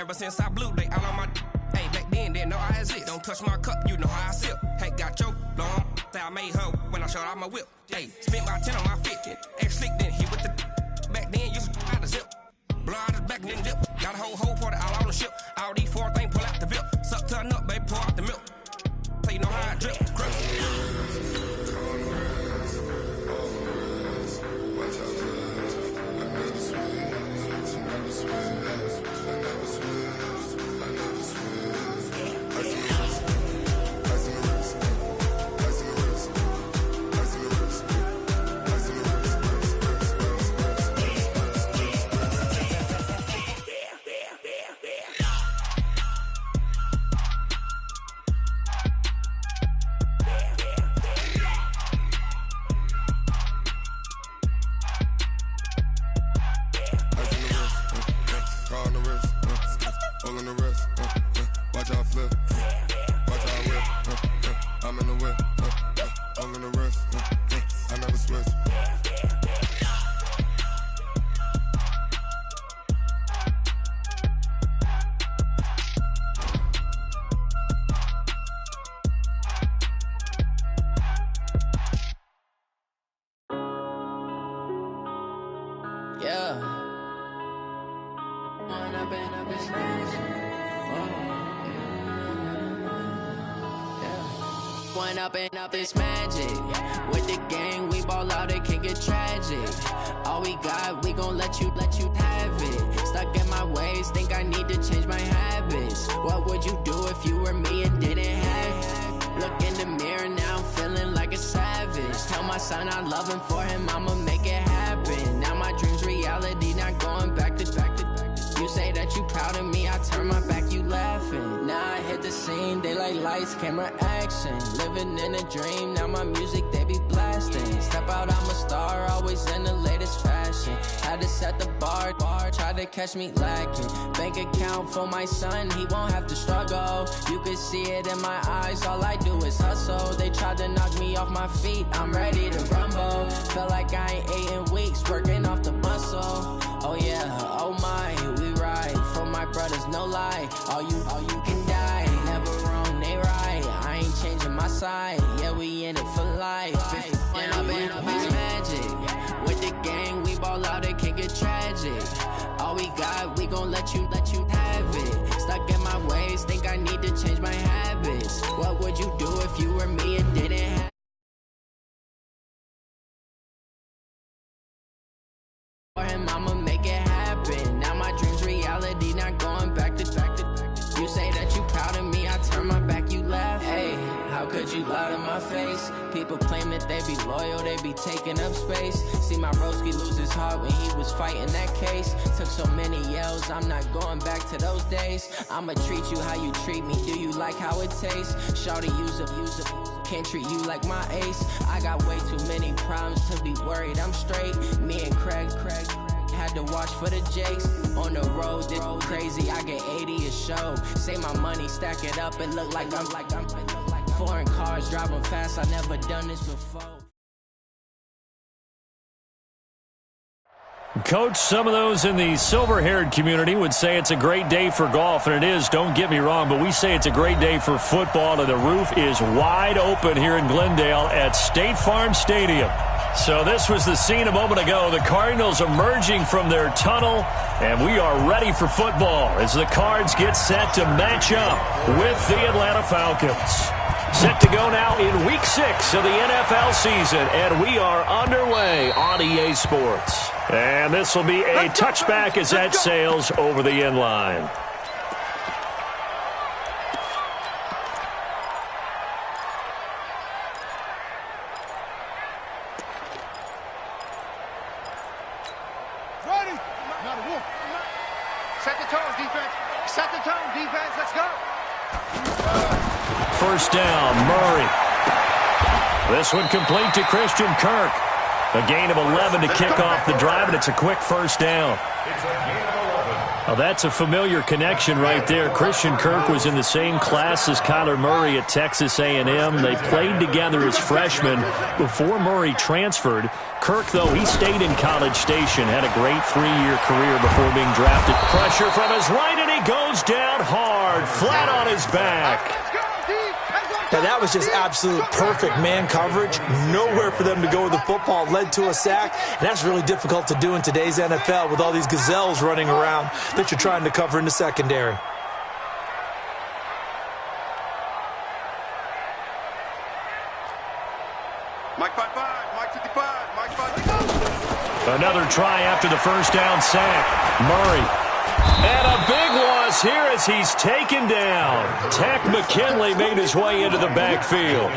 Ever since I blew, they all on my hey, back then, didn't know I exist. Don't touch my cup, you know how I sip. Hey, got your long, say I made her when I showed out my whip. Hey, spent my 10 on my 50. Ex-slick, then hit with the back then, used to out the zip. Blow out his back and then dip. Got a whole party all on the ship. All these four things, pull out the VIP. Suck to a nut, baby, pour out the milk. So you know how I drip. Grip. Up this magic with the gang, we ball out, it can get tragic. All we got, we gon' let you have it. Stuck in my ways, think I need to change my habits. What would you do if you were me and didn't have it? Look in the mirror now, I'm feeling like a savage. Tell my son I love him, for him I'ma make it happen. Now my dreams reality, not going back to. You say that you proud of me, I turn my back, you laughing. Now I hit the scene, they like lights, camera, action. Living in a dream, now my music, they be blasting. Step out, I'm a star, always in the latest fashion. Had to set the bar, try to catch me lacking. Bank account for my son, he won't have to struggle. You can see it in my eyes, all I do is hustle. They tried to knock me off my feet, I'm ready to rumble. Feel like I ain't ate in weeks, working off the muscle. Oh yeah, oh my, we ride for my brothers, no lie. All you can die, never wrong, they right. I ain't changing my side, yeah, we in it for life. When I've been up is magic. With the gang, we ball out, it can get tragic. All we got, we gon' let you have it. Stuck in my ways, think I need to change my habits. What would you do if you were me and didn't have it? For him, I'ma make it happen. Now my dreams reality, not going back to. You say that you proud of me, I turn my back, you laugh. Hey, how could you lie to my face? People claim that they be loyal, they be taking up space. See my broski lose his heart when he was fighting that case. Took so many yells, I'm not going back to those days. I'ma treat you how you treat me, do you like how it tastes? Shawty, use it. Can't treat you like my ace. I got way too many problems to be worried, I'm straight. Me and Craig had to watch for the Jakes. On the road, this crazy, I get 80 a show. Save my money, stack it up, and look like I'm foreign cars, driving fast, I never done this before. Coach, some of those in the silver-haired community would say it's a great day for golf, and it is, don't get me wrong, but we say it's a great day for football, and the roof is wide open here in Glendale at State Farm Stadium. So this was the scene a moment ago. The Cardinals emerging from their tunnel, and we are ready for football as the Cards get set to match up with the Atlanta Falcons. Set to go now in Week 6 of the NFL season, and we are underway on EA Sports. And this will be a touchback as that sails over the end line. First down, Murray. This one complete to Christian Kirk. A gain of 11 to kick off the drive, and it's a quick first down. Well, that's a familiar connection right there. Christian Kirk was in the same class as Kyler Murray at Texas A&M. They played together as freshmen before Murray transferred. Kirk, though, he stayed in College Station, had a great 3-year career before being drafted. Pressure from his right, and he he goes down hard, flat on his back. Now, that was just absolute perfect man coverage. Nowhere for them to go with the football. Led to a sack, and that's really difficult to do in today's NFL with all these gazelles running around that you're trying to cover in the secondary. Mike 5-5, Mike 55, Mike 5. Another try after the first down sack. Murray. And a big loss here as he's taken down. Tack McKinley made his way into the backfield.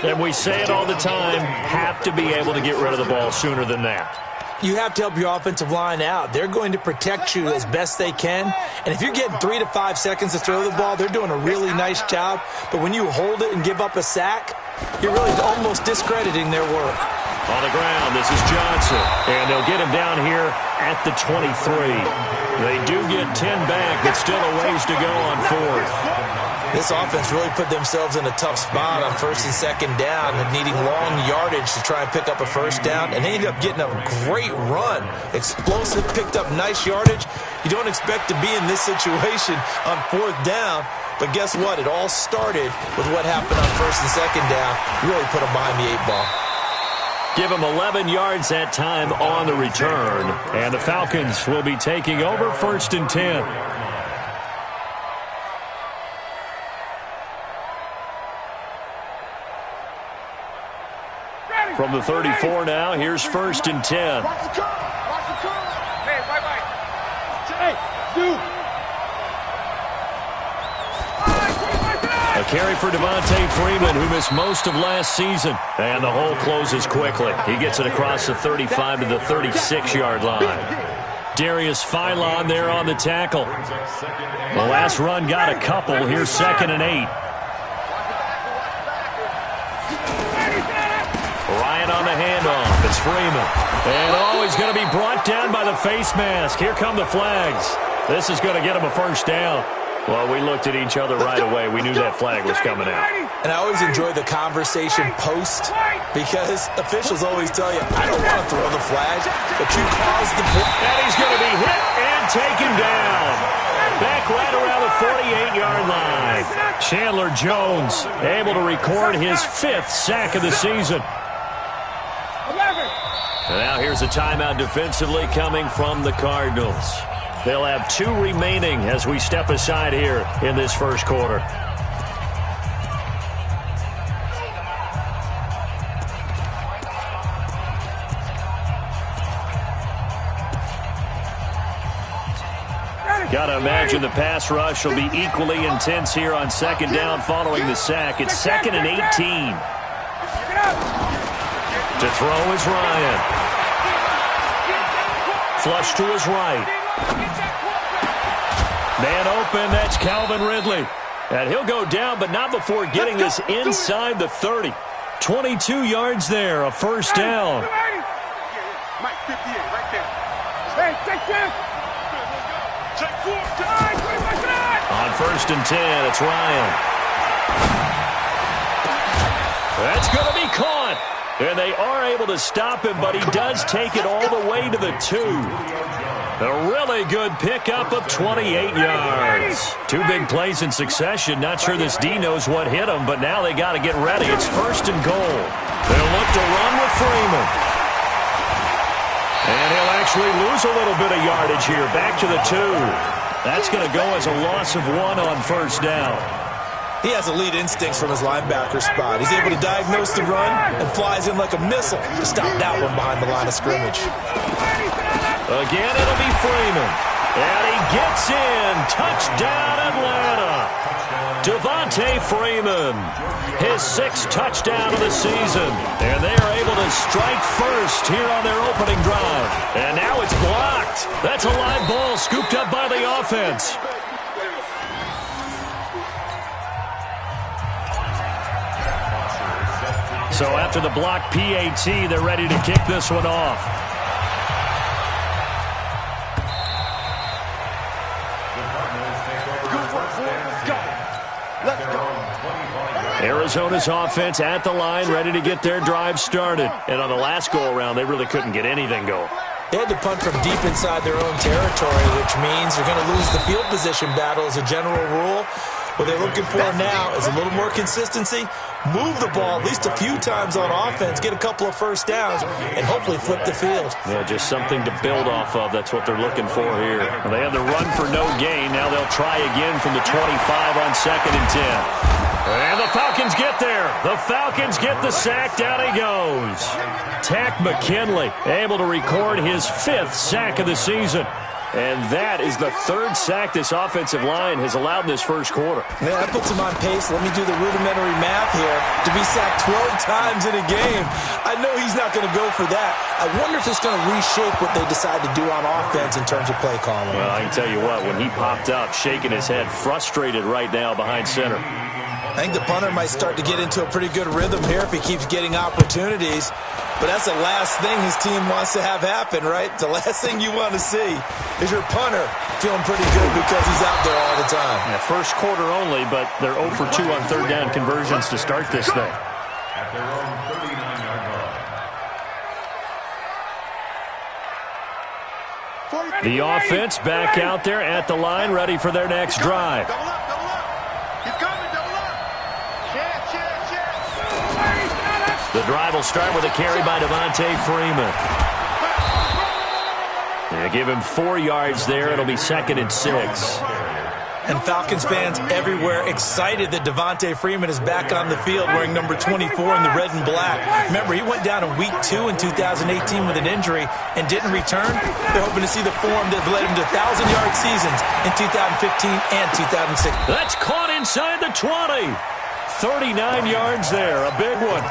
And we say it all the time, have to be able to get rid of the ball sooner than that. You have to help your offensive line out. They're going to protect you as best they can. And if you're getting 3 to 5 seconds to throw the ball, they're doing a really nice job. But when you hold it and give up a sack, you're really almost discrediting their work. On the ground, this is Johnson. And they'll get him down here at the 23. They do get 10 back, but still a ways to go on fourth. This offense really put themselves in a tough spot on first and second down and needing long yardage to try and pick up a first down. And they ended up getting a great run. Explosive, picked up nice yardage. You don't expect to be in this situation on fourth down. But guess what? It all started with what happened on first and second down. Really put them behind the 8 ball. Give him 11 yards that time on the return. And the Falcons will be taking over first and 10. From the 34 now, here's first and 10. A carry for Devontae Freeman, who missed most of last season. And the hole closes quickly. He gets it across the 35 to the 36-yard line. Darius Philon there on the tackle. The last run got a couple. Here's second and 8. Ryan on the handoff. It's Freeman. And he's going to be brought down by the face mask. Here come the flags. This is going to get him a first down. Well, we looked at each other right away. We knew that flag was coming out. And I always enjoy the conversation post because officials always tell you, I don't want to throw the flag, but you caused the play. And he's going to be hit and taken down. Back right around the 48-yard line. Chandler Jones able to record his 5th sack of the season. And now here's a timeout defensively coming from the Cardinals. They'll have 2 remaining as we step aside here in this first quarter. Got to imagine the pass rush will be equally intense here on second down following the sack. It's second and 18. To throw is Ryan. Flush to his right. Man open, that's Calvin Ridley. And he'll go down, but not before getting this inside the 30. 22 yards there, a first down. Mike 58, right there. Hey, take 10. On first and 10, it's Ryan. That's going to be caught. And they are able to stop him, but he does take it all the way to the 2. A really good pickup of 28 yards. 2 big plays in succession. Not sure this D knows what hit him, but now they got to get ready. It's first and goal. They'll look to run with Freeman. And he'll actually lose a little bit of yardage here. Back to the 2. That's going to go as a loss of 1 on first down. He has elite instincts from his linebacker spot. He's able to diagnose the run and flies in like a missile to stop that one behind the line of scrimmage. Again, it'll be Freeman. And he gets in. Touchdown, Atlanta. Devontae Freeman, his 6th touchdown of the season. And they are able to strike first here on their opening drive. And now it's blocked. That's a live ball scooped up by the offense. So after the block PAT, they're ready to kick this one off. Arizona's offense at the line, ready to get their drive started. And on the last go-around, they really couldn't get anything going. They had to punt from deep inside their own territory, which means they're going to lose the field position battle as a general rule. What they're looking for now is a little more consistency, move the ball at least a few times on offense, get a couple of first downs, and hopefully flip the field. Yeah, just something to build off of. That's what they're looking for here. Well, they had the run for no gain. Now they'll try again from the 25 on 2nd and 10. And the Falcons get there. The Falcons get the sack. Down he goes. Tack McKinley able to record his 5th sack of the season. And that is the 3rd sack this offensive line has allowed in this first quarter. Man, that puts him on pace. Let me do the rudimentary math here. To be sacked 12 times in a game, I know he's not going to go for that. I wonder if it's going to reshape what they decide to do on offense in terms of play calling. Well, I can tell you what, when he popped up, shaking his head, frustrated right now behind center. I think the punter might start to get into a pretty good rhythm here if he keeps getting opportunities. But that's the last thing his team wants to have happen, right? The last thing you want to see is your punter feeling pretty good because he's out there all the time. Yeah, first quarter only, but they're 0 for 2 on 3rd down conversions to start this thing. At their own 39-yard line. The offense back out there at the line, ready for their next drive. Double up, double up. He's coming, double up. Check. The drive will start with a carry by Devontae Freeman. They give him 4 yards there. It'll be 2nd and 6. And Falcons fans everywhere excited that Devontae Freeman is back on the field wearing number 24 in the red and black. Remember, he went down in week 2 in 2018 with an injury and didn't return. They're hoping to see the form that led him to 1,000-yard seasons in 2015 and 2016. That's caught inside the 20. 39 yards there, a big one.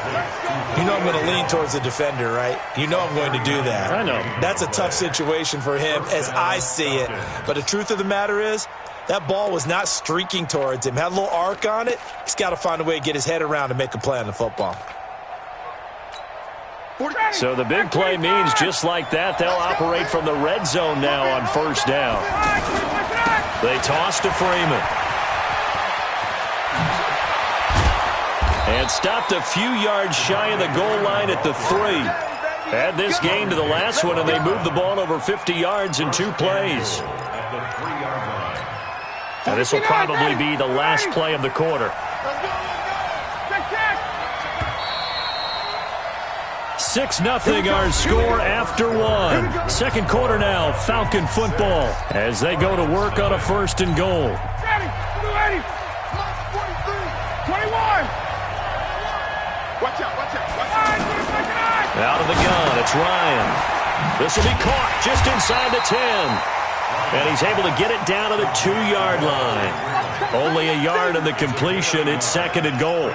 You know I'm going to lean towards the defender, right? You know I'm going to do that. I know. That's a tough situation for him as I see it. But the truth of the matter is, that ball was not streaking towards him. Had a little arc on it. He's got to find a way to get his head around and make a play on the football. So the big play means just like that, they'll operate from the red zone now on 1st down. They toss to Freeman. And stopped a few yards shy of the goal line at the 3. Add this gain to the last one, and they moved the ball over 50 yards in 2 plays. Now this will probably be the last play of the quarter. 6-0 our score after 1. 2nd quarter now, Falcon football, as they go to work on a 1st and goal. 21. Watch out. Out of the gun, it's Ryan. This will be caught just inside the 10. And he's able to get it down to the 2-yard line. Only a yard in the completion. It's 2nd and goal.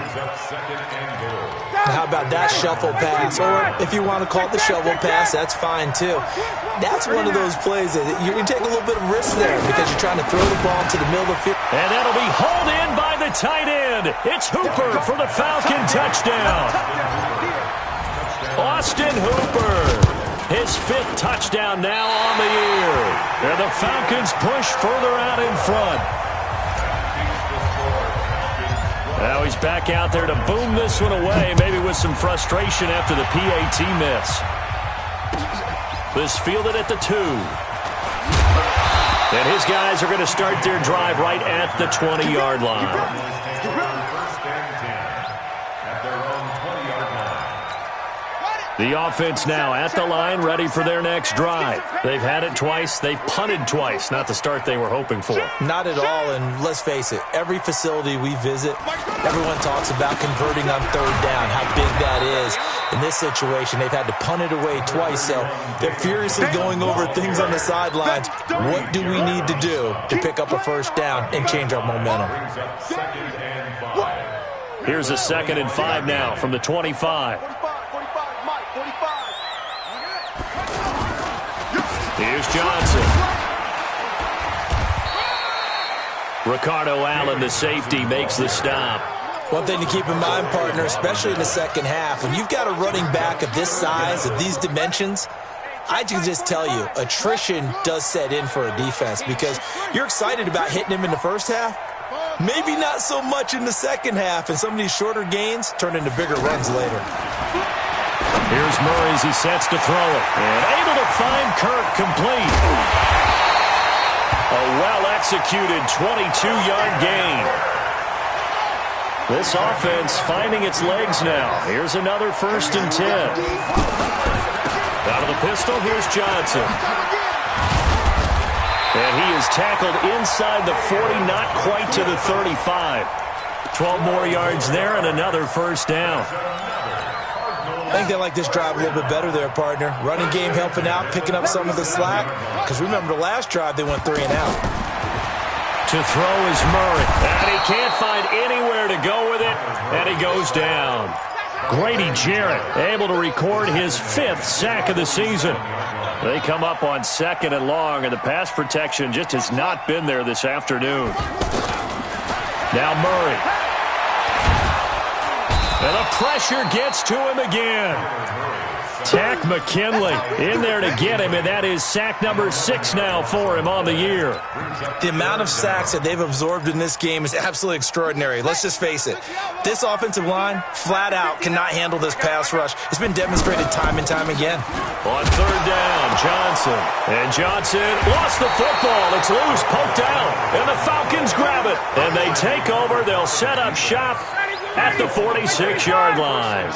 How about that shuffle pass? Or if you want to call it the shovel pass, that's fine too. That's one of those plays that you take a little bit of risk there because you're trying to throw the ball to the middle of the field. And that'll be hauled in by the tight end. It's Hooper for the Falcon touchdown. Austin Hooper, his 5th touchdown now on the year. And the Falcons push further out in front. Now he's back out there to boom this one away, maybe with some frustration after the PAT miss. This fielded at the 2. And his guys are going to start their drive right at the 20-yard line. The offense now at the line, ready for their next drive. They've had it twice. They've punted twice. Not the start they were hoping for. Not at all, and let's face it, every facility we visit, everyone talks about converting on 3rd down, how big that is. In this situation, they've had to punt it away twice, so they're furiously going over things on the sidelines. What do we need to do to pick up a 1st down and change our momentum? Here's a 2nd and 5 now from the 25. Here's Johnson. Ricardo Allen, the safety, makes the stop. One thing to keep in mind, partner, especially in the second half, when you've got a running back of this size, of these dimensions, I can just tell you, attrition does set in for a defense because you're excited about hitting him in the first half. Maybe not so much in the second half, and some of these shorter gains turn into bigger runs later. Here's Murray as he sets to throw it. And able to find Kirk complete. A well-executed 22-yard gain. This offense finding its legs now. Here's another 1st and 10. Out of the pistol, here's Johnson. And he is tackled inside the 40, not quite to the 35. 12 more yards there and another 1st down. I think they like this drive a little bit better there, partner. Running game helping out, picking up some of the slack. Because remember the last drive, they went 3 and out. To throw is Murray. And he can't find anywhere to go with it. And he goes down. Grady Jarrett able to record his 5th sack of the season. They come up on 2nd and long, and the pass protection just has not been there this afternoon. Now Murray. And the pressure gets to him again. Tack McKinley in there to get him, and that is sack number 6 now for him on the year. The amount of sacks that they've absorbed in this game is absolutely extraordinary. Let's just face it. This offensive line, flat out, cannot handle this pass rush. It's been demonstrated time and time again. On 3rd down, Johnson. And Johnson lost the football. It's loose, poked out. And the Falcons grab it. And they take over. They'll set up shop at the 46-yard line.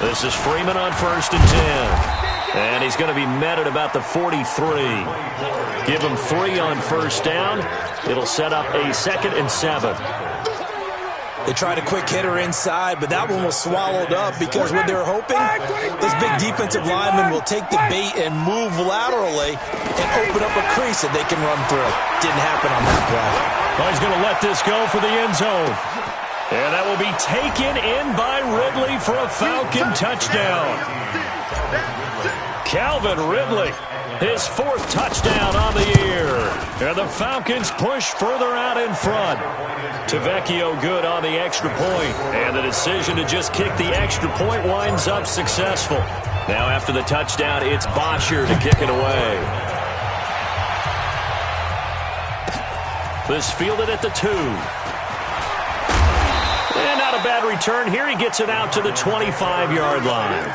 This is Freeman on 1st and 10. And he's going to be met at about the 43. Give him 3 on 1st down. It'll set up a 2nd and 7. They tried a quick hitter inside, but that one was swallowed up because what they're hoping, this big defensive lineman will take the bait and move laterally and open up a crease that they can run through. Didn't happen on that play. Well, he's going to let this go for the end zone. And that will be taken in by Ridley for a Falcon touchdown. Calvin Ridley, his 4th touchdown on the year. And the Falcons push further out in front. Tavecchio good on the extra point. And the decision to just kick the extra point winds up successful. Now after the touchdown, it's Bosher to kick it away. This fielded at the 2. And not a bad return here. He gets it out to the 25-yard line.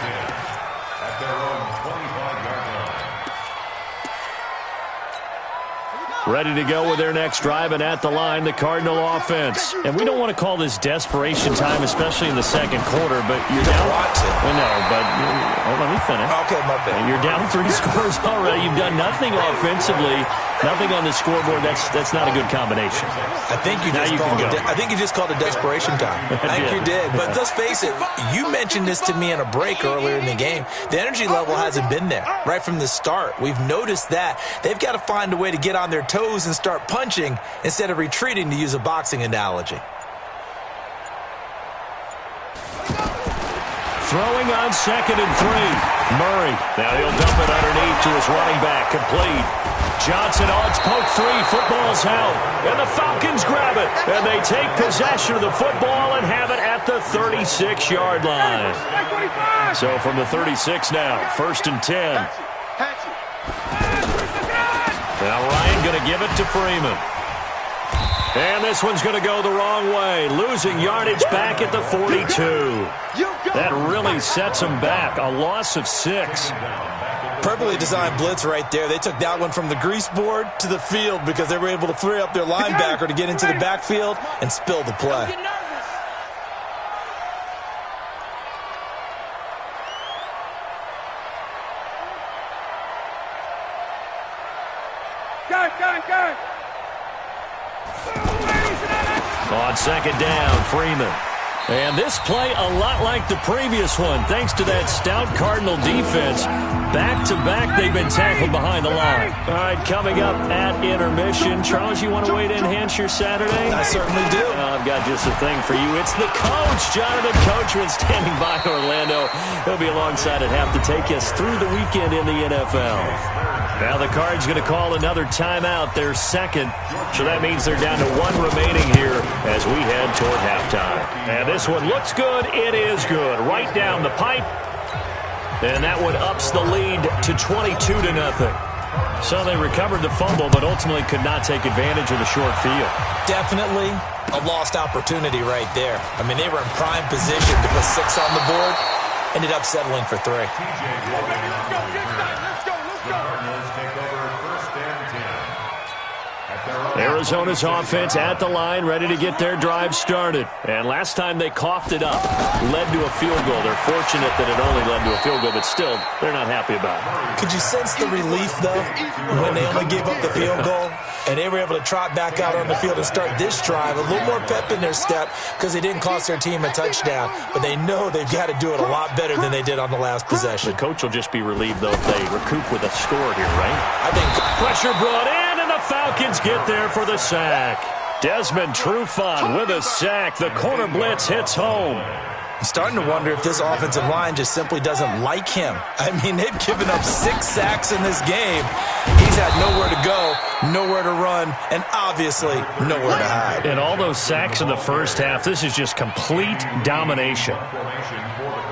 Ready to go with their next drive, and at the line, the Cardinal offense. And we don't want to call this desperation time, especially in the 2nd quarter, but you're down. Well, no, but let me finish. Okay, my bad. You're down 3 scores already. You've done nothing offensively, nothing on the scoreboard. That's not a good combination. I think you just called it desperation time. I think you did. But let's face it, you mentioned this to me in a break earlier in the game. The energy level hasn't been there right from the start. We've noticed that. They've got to find a way to get on their toes and start punching instead of retreating, to use a boxing analogy. Throwing on 2nd and 3. Murray. Now he'll dump it underneath to his running back. Complete. Johnson on its poke 3. Football's out. And the Falcons grab it. And they take possession of the football and have it at the 36-yard line. So from the 36 now, 1st and 10. Now Ryan going to give it to Freeman. And this one's going to go the wrong way. Losing yardage back at the 42. That really sets them back. A loss of 6. Perfectly designed blitz right there. They took that one from the grease board to the field because they were able to free up their linebacker to get into the backfield and spill the play. On 2nd down, Freeman. And this play a lot like the previous one, thanks to that stout Cardinal defense. Back-to-back, they've been tackled behind the line. All right, coming up at intermission. Charles, you want to weigh to enhance your Saturday? I certainly do. I've got just a thing for you. It's the coach, Jonathan Coachman, standing by Orlando. He'll be alongside at half to take us through the weekend in the NFL. Now the Cards going to call another timeout, their 2nd. So that means they're down to 1 remaining here as we head toward halftime. And this one looks good. It is good. Right down the pipe. And that one ups the lead to 22-0. So they recovered the fumble, but ultimately could not take advantage of the short field. Definitely a lost opportunity right there. I mean, they were in prime position to put 6 on the board. Ended up settling for 3. Arizona's offense at the line, ready to get their drive started. And last time they coughed it up, led to a field goal. They're fortunate that it only led to a field goal, but still, they're not happy about it. Could you sense the relief, though, when they only gave up the field goal? And they were able to trot back out on the field and start this drive. A little more pep in their step because they didn't cost their team a touchdown. But they know they've got to do it a lot better than they did on the last possession. The coach will just be relieved, though, if they recoup with a score here, right? I think pressure brought in, and the Falcons get there for the sack. Desmond Trufant with a sack. The corner blitz hits home. I'm starting to wonder if this offensive line just simply doesn't like him. I mean, they've given up 6 sacks in this game. He's had nowhere to go, nowhere to run, and obviously nowhere to hide. And all those sacks in the first half, this is just complete domination.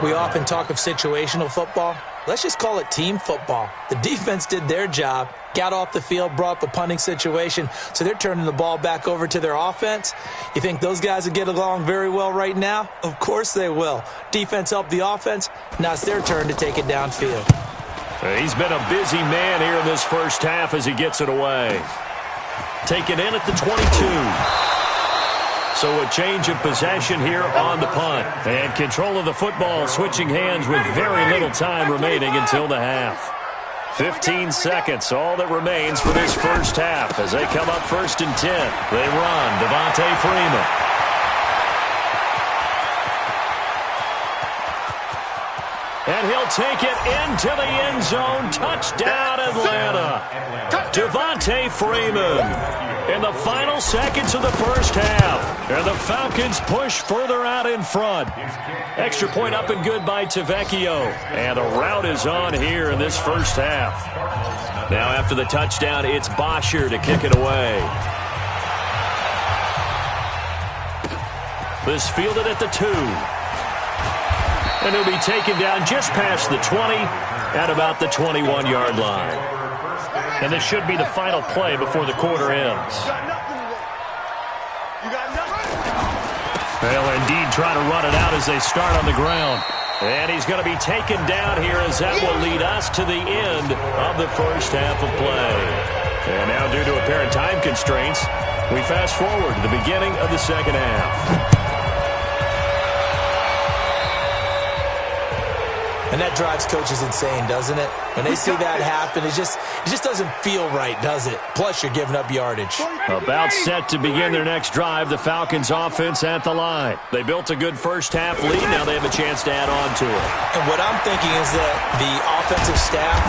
We often talk of situational football. Let's just call it team football. The defense did their job, got off the field, brought up a punting situation, so they're turning the ball back over to their offense. You think those guys will get along very well right now? Of course they will. Defense helped the offense. Now it's their turn to take it downfield. He's been a busy man here in this first half as he gets it away. Taken in at the 22. So a change of possession here on the punt. And control of the football switching hands with very little time remaining until the half. 15 seconds, all that remains for this first half as they come up 1st and 10. They run. Devontae Freeman. And he'll take it into the end zone. Touchdown, Atlanta. Devontae Freeman in the final seconds of the first half. And the Falcons push further out in front. Extra point up and good by Tavecchio. And the route is on here in this first half. Now after the touchdown, it's Bosher to kick it away. This fielded at the 2. And he'll be taken down just past the 20 at about the 21-yard line. And this should be the final play before the quarter ends. They'll indeed try to run it out as they start on the ground. And he's going to be taken down here as that will lead us to the end of the first half of play. And now due to apparent time constraints, we fast forward to the beginning of the second half. And that drives coaches insane, doesn't it? When they see that happen, it just doesn't feel right, does it? Plus, you're giving up yardage. About set to begin their next drive, the Falcons offense at the line. They built a good first half lead. Now they have a chance to add on to it. And what I'm thinking is that the offensive staff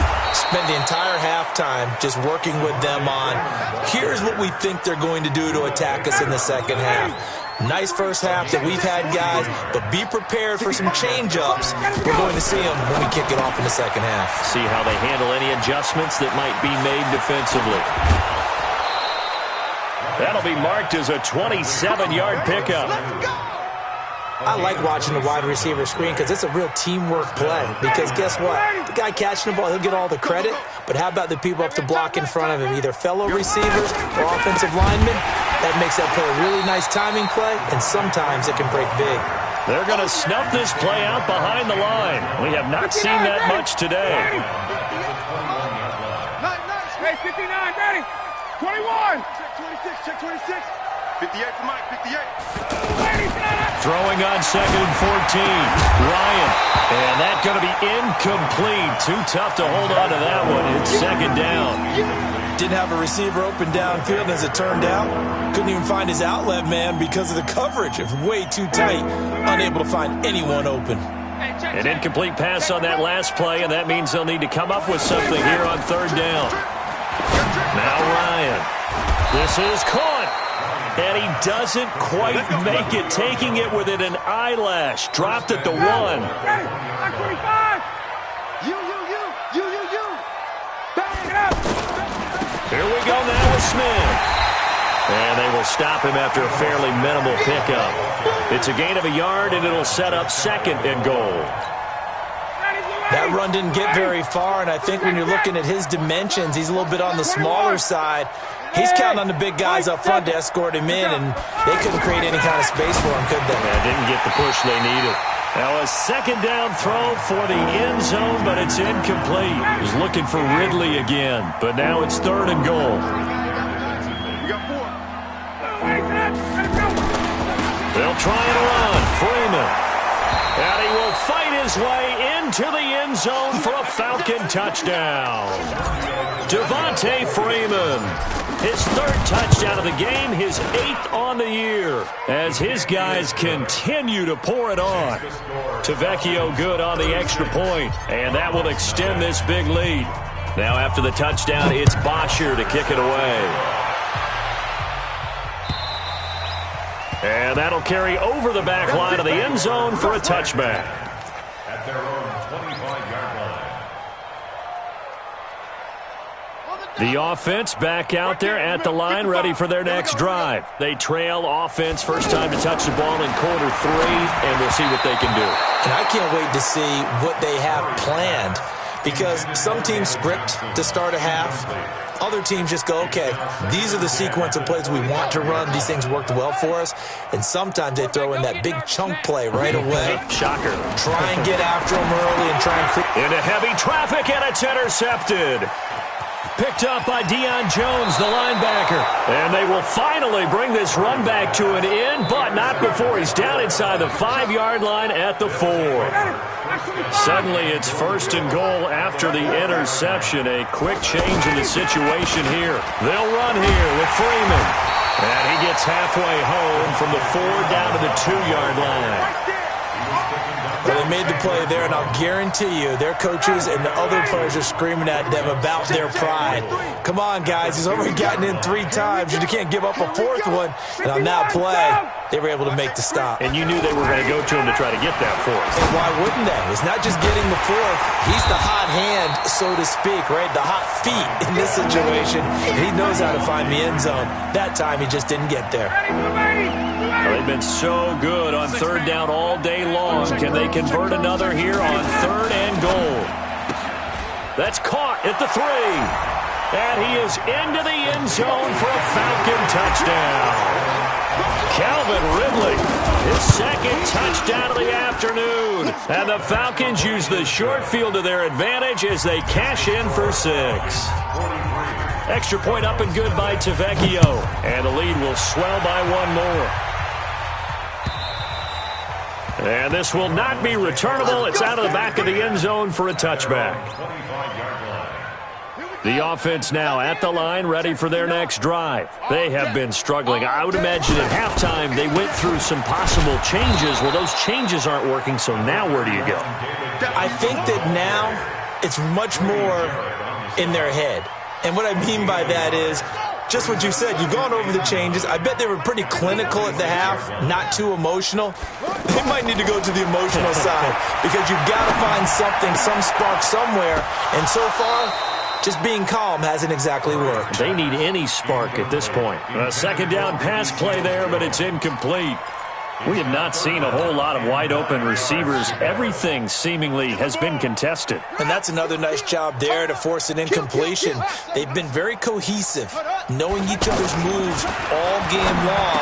spent the entire halftime just working with them on, here's what we think they're going to do to attack us in the second half. Nice first half that we've had, guys, but be prepared for some change-ups. We're going to see them when we kick it off in the second half. See how they handle any adjustments that might be made defensively. That'll be marked as a 27-yard pickup. I like watching the wide receiver screen because it's a real teamwork play. Because guess what? The guy catching the ball, he'll get all the credit. But how about the people up to block in front of him, either fellow receivers or offensive linemen? That makes that play a really nice timing play, and sometimes it can break big. They're going to snuff this play out behind the line. We have not seen that much today. Nice, 59, ready. 21. Check 26. 58 for Mike, 58. Throwing on 2nd and 14. Ryan. And that's going to be incomplete. Too tough to hold on to that one. It's 2nd down. Didn't have a receiver open downfield, and as it turned out, couldn't even find his outlet man because of the coverage. It was way too tight. Unable to find anyone open. An incomplete pass on that last play, and that means they'll need to come up with something here on 3rd down. Now Ryan. This is caught. And he doesn't quite make it, taking it within an eyelash. Dropped at the 1. Here we go now with Smith. And they will stop him after a fairly minimal pickup. It's a gain of a yard, and it'll set up 2nd and goal. That run didn't get very far, and I think when you're looking at his dimensions, he's a little bit on the smaller side. He's counting on the big guys up front to escort him in, and they couldn't create any kind of space for him, could they? Yeah, didn't get the push they needed. Now a second down throw for the end zone, but it's incomplete. He's looking for Ridley again, but now it's 3rd and goal. They'll try and run. Freeman. And he will fight his way into the end zone for a Falcon touchdown. Devontae Freeman. His 3rd touchdown of the game, his 8th on the year, as his guys continue to pour it on. Tavecchio good on the extra point, and that will extend this big lead. Now after the touchdown, it's Bosher to kick it away. And that'll carry over the back line of the end zone for a touchback. At their own 25-yard line. The offense back out there at the line, ready for their next drive. They trail offense, first time to touch the ball in quarter 3, and we'll see what they can do. And I can't wait to see what they have planned, because some teams script to start a half. Other teams just go, okay, these are the sequence of plays we want to run. These things worked well for us. And sometimes they throw in that big chunk play right away. Shocker. Try and get after them early and try and... Into heavy traffic, and it's intercepted. Picked up by Deion Jones, the linebacker. And they will finally bring this run back to an end, but not before he's down inside the 5-yard line at the 4. Suddenly it's 1st and goal after the interception. A quick change in the situation here. They'll run here with Freeman. And he gets halfway home from the 4 down to the 2-yard line. Well, they made the play there, and I'll guarantee you their coaches and the other players are screaming at them about their pride. Come on, guys. He's already gotten in 3 times. You can't give up a 4th one. And on that play, they were able to make the stop. And you knew they were going to go to him to try to get that 4th. And why wouldn't they? It's not just getting the 4th. He's the hot hand, so to speak, right? The hot feet in this situation. And he knows how to find the end zone. That time, he just didn't get there. Well, they've been so good on 3rd down all day long. Can they convert another here on 3rd and goal? That's caught at the 3. And he is into the end zone for a Falcon touchdown. Calvin Ridley, his 2nd touchdown of the afternoon. And the Falcons use the short field to their advantage as they cash in for 6. Extra point up and good by Tavecchio. And the lead will swell by 1 more. And this will not be returnable. It's out of the back of the end zone for a touchback. The offense now at the line, ready for their next drive. They have been struggling. I would imagine at halftime they went through some possible changes. Well, those changes aren't working, so now where do you go? I think that now it's much more in their head. And what I mean by that is just what you said. You've gone over the changes. I bet they were pretty clinical at the half, not too emotional. They might need to go to the emotional side because you've got to find something, some spark somewhere. And so far, just being calm hasn't exactly worked. They need any spark at this point. A 2nd down pass play there, but it's incomplete. We have not seen a whole lot of wide-open receivers. Everything seemingly has been contested. And that's another nice job there to force an incompletion. They've been very cohesive, knowing each other's moves all game long,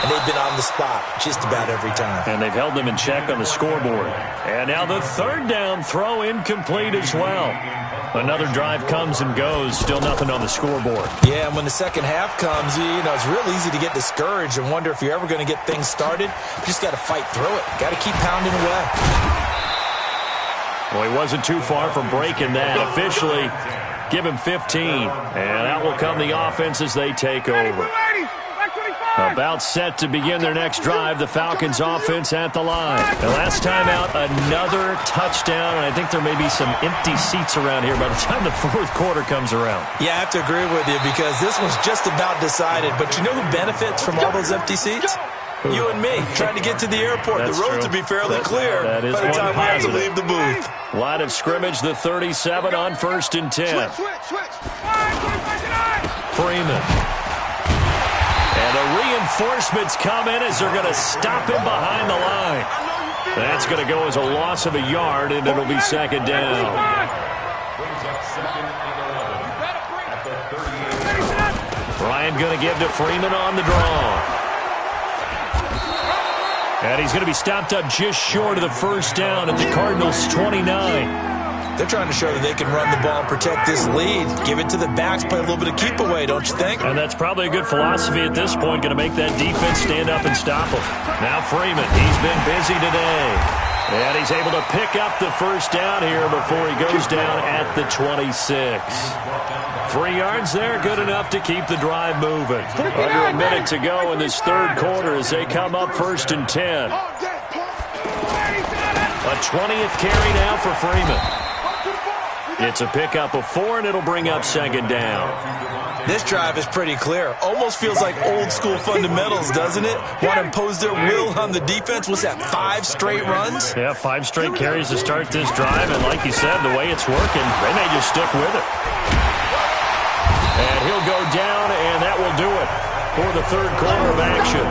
and they've been on the spot just about every time. And they've held them in check on the scoreboard. And now the 3rd down throw incomplete as well. Another drive comes and goes, still nothing on the scoreboard. Yeah, and when the second half comes, you know, it's real easy to get discouraged and wonder if you're ever going to get things started. You just got to fight through it. Got to keep pounding away. Well, he wasn't too far from breaking that. Officially, give him 15. And out will come the offense as they take over. About set to begin their next drive, the Falcons offense at the line. And last time out, another touchdown, and I think there may be some empty seats around here by the time the 4th quarter comes around. Yeah, I have to agree with you because this one's just about decided. But you know who benefits from all those empty seats? You and me, trying to get to the airport. That's the road true. to be fairly clear by the time we have to leave the booth. Line of scrimmage, the 37 on 1st and 10. Freeman. And the reinforcements come in as they're going to stop him behind the line. That's going to go as a loss of a yard, and it'll be second down. Brings up second and 11 at the 38. Ryan going to give to Freeman on the draw. And he's going to be stopped up just short of the first down at the Cardinals' 29. They're trying to show that they can run the ball and protect this lead. Give it to the backs, play a little bit of keep away, don't you think? And that's probably a good philosophy at this point, going to make that defense stand up and stop them. Now Freeman, he's been busy today. And he's able to pick up the first down here before he goes down at the 26. 3 yards there, good enough to keep the drive moving. Under a minute to go in this third quarter as they come up 1st and 10. A 20th carry now for Freeman. It's a pickup of 4, and it'll bring up second down. This drive is pretty clear. Almost feels like old-school fundamentals, doesn't it? Want to impose their will on the defense. What's that, 5 straight runs? Yeah, 5 straight carries to start this drive, and like you said, the way it's working, they may just stick with it. And he'll go down, and that will do it for the third quarter of action.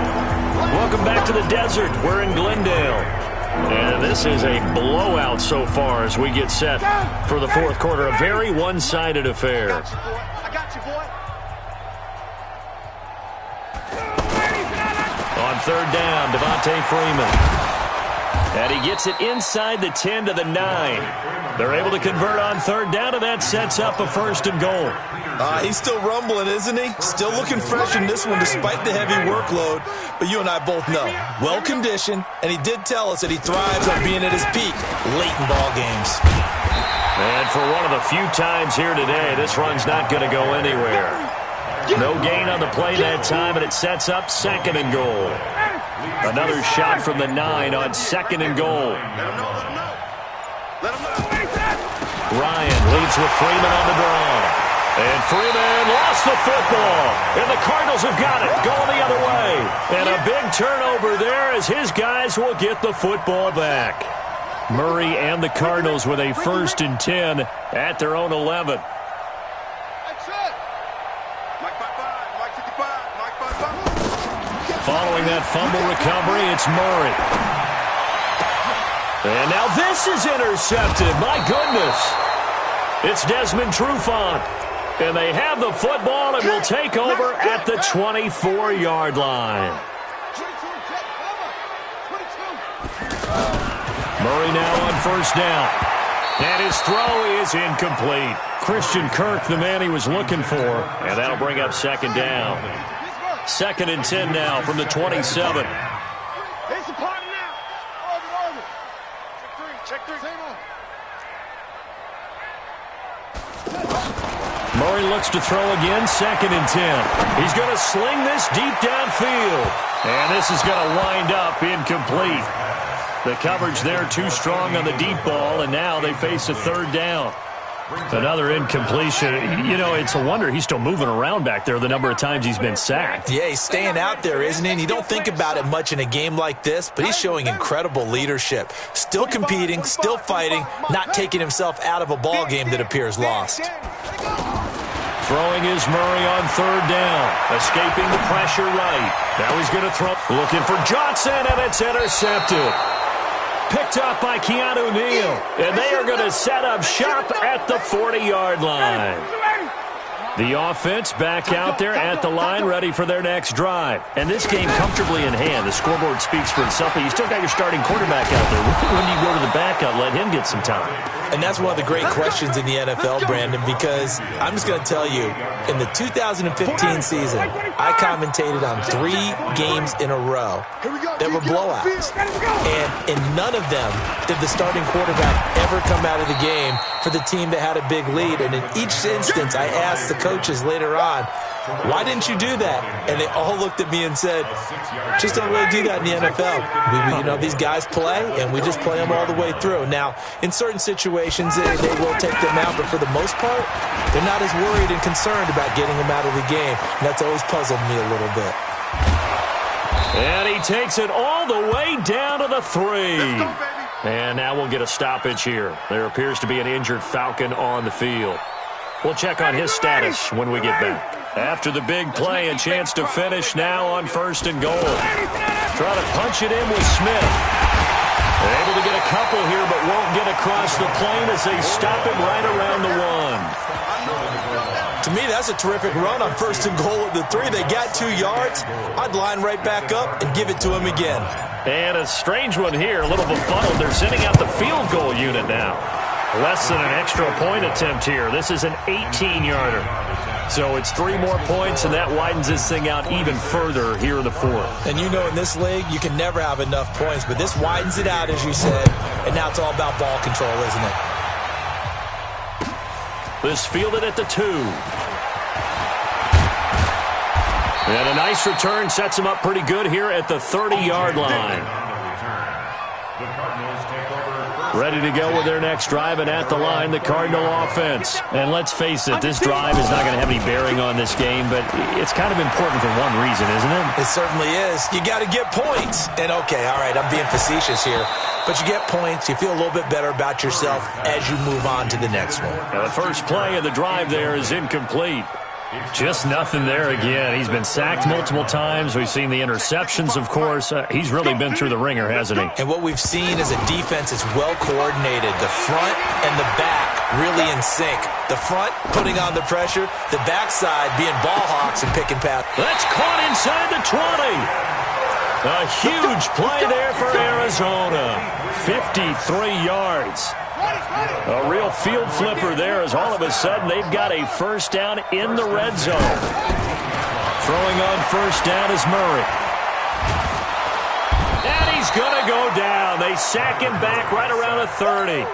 Welcome back to the desert. We're in Glendale. And this is a blowout so far as we get set for the fourth quarter. A very one-sided affair. I got you, boy. On third down, Devontae Freeman. And he gets it inside the 10 to the 9. They're able to convert on third down, and that sets up a 1st and goal. He's still rumbling, isn't he? Still looking fresh in this one despite the heavy workload. But you and I both know, well-conditioned, and he did tell us that he thrives on being at his peak late in ball games. And for one of the few times here today, this run's not going to go anywhere. No gain on the play that time, and it sets up 2nd and goal. Another shot from the 9 on 2nd and goal. Ryan leads with Freeman on the draw. And Freeman lost the football. And the Cardinals have got it, going the other way. And a big turnover there as his guys will get the football back. Murray and the Cardinals with a 1st and 10 at their own 11. Following that fumble recovery, it's Murray. And now this is intercepted. My goodness. It's Desmond Trufant. And they have the football and will take over at the 24-yard line. Murray now on 1st down. And his throw is incomplete. Christian Kirk, the man he was looking for. And that'll bring up 2nd down. 2nd and 10 now from the 27. Murray looks to throw again, 2nd and 10. He's going to sling this deep downfield. And this is going to wind up incomplete. The coverage there too strong on the deep ball, and now they face a 3rd down. Another incompletion. You know, it's a wonder he's still moving around back there the number of times he's been sacked. Yeah, he's staying out there, isn't he? And you don't think about it much in a game like this, but he's showing incredible leadership. Still competing, still fighting, not taking himself out of a ball game that appears lost. Throwing is Murray on 3rd down. Escaping the pressure right. Now he's going to throw. Looking for Johnson, and it's intercepted. Picked up by Keanu Neal. And they are going to set up shop at the 40-yard line. The offense back out there at the line, ready for their next drive. And this game comfortably in hand. The scoreboard speaks for itself, but you still got your starting quarterback out there. When do you go to the backup, let him get some time? And that's one of the great questions in the NFL, Brandon, because I'm just going to tell you, in the 2015 season, I commentated on 3 games in a row that were blowouts. And in none of them did the starting quarterback ever come out of the game for the team that had a big lead. And in each instance, I asked the coaches later on, why didn't you do that? And they all looked at me and said, just don't really do that in the NFL. You know, these guys play, and we just play them all the way through. Now, in certain situations, they will take them out, but for the most part, they're not as worried and concerned about getting them out of the game. And that's always puzzled me a little bit. And he takes it all the way down to the 3. And now we'll get a stoppage here. There appears to be an injured Falcon on the field. We'll check on his status when we get back. After the big play, a chance to finish now on 1st and goal. Try to punch it in with Smith. Able to get a couple here, but won't get across the plane as they stop him right around the 1. To me, that's a terrific run on 1st and goal at the 3. They got 2 yards. I'd line right back up and give it to him again. And a strange one here, a little befuddled. They're sending out the field goal unit now. Less than an extra point attempt here. This is an 18-yarder. So it's 3 more points, and that widens this thing out even further here in the 4th. And you know in this league, you can never have enough points, but this widens it out, as you said, and now it's all about ball control, isn't it? This fielded at the 2. And a nice return sets him up pretty good here at the 30-yard line. Ready to go with their next drive, and at the line, the Cardinal offense. And let's face it, this drive is not going to have any bearing on this game, but it's kind of important for one reason, isn't it? It certainly is. You got to get points. And, okay, all right, I'm being facetious here. But you get points, you feel a little bit better about yourself as you move on to the next one. Now the first play of the drive there is incomplete. Just nothing there again. He's been sacked multiple times. We've seen the interceptions, of course. He's really been through the ringer, hasn't he? And what we've seen is a defense that's well coordinated. The front and the back really in sync. The front putting on the pressure. The backside being ball hawks and picking pass. That's caught inside the 20. A huge play there for Arizona. 53 yards. A real field flipper there as all of a sudden they've got a first down in the red zone. Throwing on first down is Murray. And he's going to go down. They sack him back right around the 30.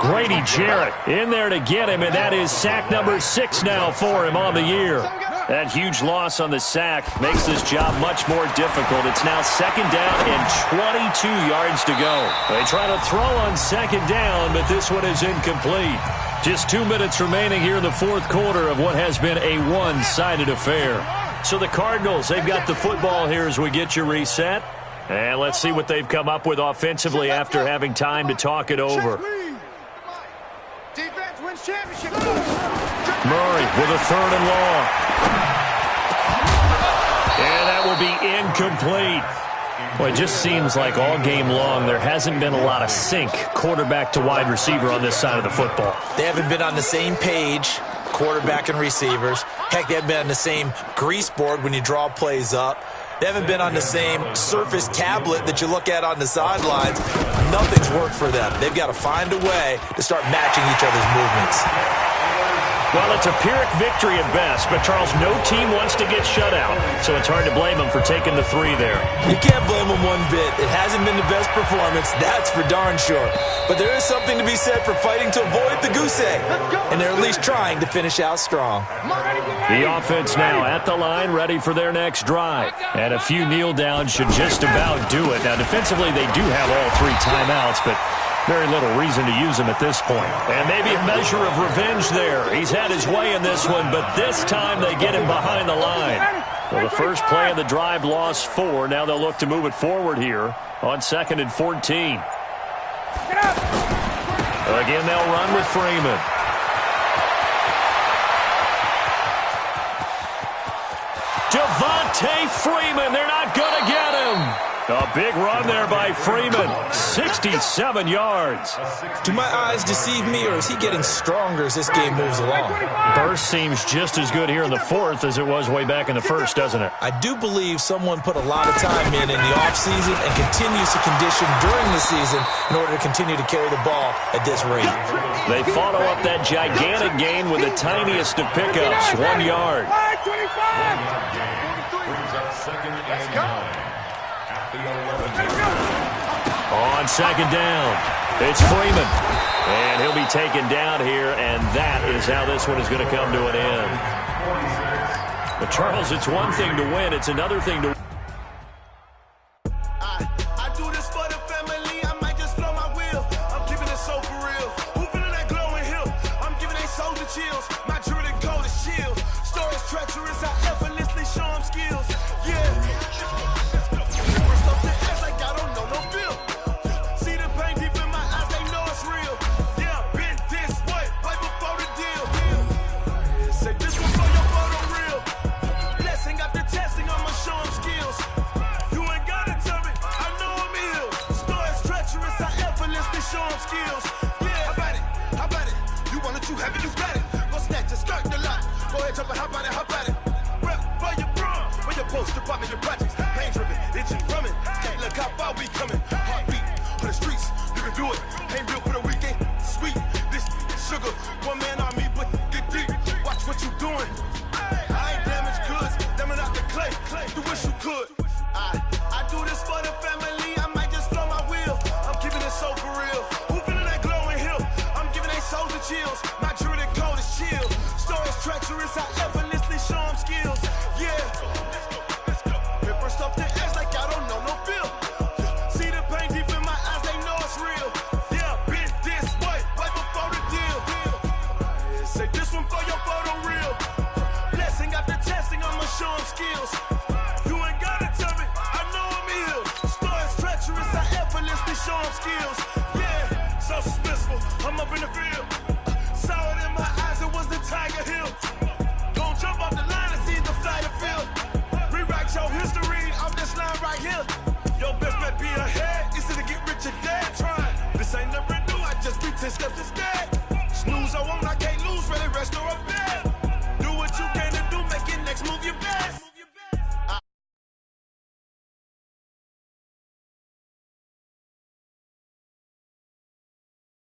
Grady Jarrett in there to get him, and that is sack number 6 now for him on the year. That huge loss on the sack makes this job much more difficult. It's now 2nd down and 22 yards to go. They try to throw on 2nd down, but this one is incomplete. Just 2 minutes remaining here in the 4th quarter of what has been a one-sided affair. So the Cardinals, they've got the football here as we get you reset. And let's see what they've come up with offensively after having time to talk it over. Defense wins championship. Murray with a 3rd and long. And that will be incomplete. Well, it just seems like all game long there hasn't been a lot of sync quarterback to wide receiver on this side of the football. They haven't been on the same page, quarterback and receivers. Heck, they haven't been on the same grease board when you draw plays up. They haven't been on the same surface tablet that you look at on the sidelines. Nothing's worked for them. They've got to find a way to start matching each other's movements. Well, it's a Pyrrhic victory at best, but, Charles, no team wants to get shut out, so it's hard to blame them for taking the 3 there. You can't blame them one bit. It hasn't been the best performance, that's for darn sure. But there is something to be said for fighting to avoid the goose egg, and they're at least trying to finish out strong. The offense now at the line, ready for their next drive. And a few kneel downs should just about do it. Now, defensively, they do have all 3 timeouts, but very little reason to use him at this point. And maybe a measure of revenge there. He's had his way in this one, but this time they get him behind the line. Well, the first play of the drive lost 4. Now they'll look to move it forward here on 2nd and 14. Again, they'll run with Freeman. Devontae Freeman, they're not going to get him. A big run there by Freeman, 67 yards. Do my eyes deceive me, or is he getting stronger as this game moves along? Burst seems just as good here in the 4th as it was way back in the 1st, doesn't it? I do believe someone put a lot of time in the offseason and continues to condition during the season in order to continue to carry the ball at this rate. They follow up that gigantic gain with the tiniest of pickups, 1 yard. On 2nd down, it's Freeman. And he'll be taken down here, and that is how this one is going to come to an end. But, Charles, it's one thing to win. It's another thing to I do this for the family. I might just blow my wheel. I'm keeping it so for real. Who feeling that glowing hill? I'm giving they soldier chills. My jewelry cold as shield. Stories treacherous. I effortlessly show them skills. Yeah. Say this one for your photo real. Blessing after testing, I'ma show them skill. them skills. Yeah, how about it? How about it? You want it, you have it, you got it. Go snatch it, skirt the lot. Go ahead, jump it, how about it? How about it? Rep for your bra, for your post, department, your projects. Pain driven, itching, drumming. Hey, look how far we coming. Heartbeat for the streets, you can do it. Ain't built for the weekend. Sweet, this sugar, one man army, but get deep. Watch what you doing. I ain't damaged goods, damn it out the clay. You wish you could. I do this for the family. I might just blow my wheel. I'm keeping it so for real. Who feeling that glowing hill? I'm giving they souls the chills. My jewelry cold is chill. Stories treacherous, I effortlessly show them skills. Yeah. Paper stuff the edge like I don't know no feel. See the pain deep in my eyes, they know it's real. Yeah, been this way, right before the deal. Say this one for your photo real. Blessing after testing, I'ma show them skills. You ain't gotta tell me, I know I'm ill. Stories treacherous, I effortlessly show them skills. Yeah, so suspenseful, I'm up in the field. Saw it in my eyes, it was the Tiger Hill. Don't jump off the line and see the fly the field. Rewrite your history off this line right here. Your best bet be ahead, it's to get rich or dead trying. This ain't never new, I just be 10 steps instead.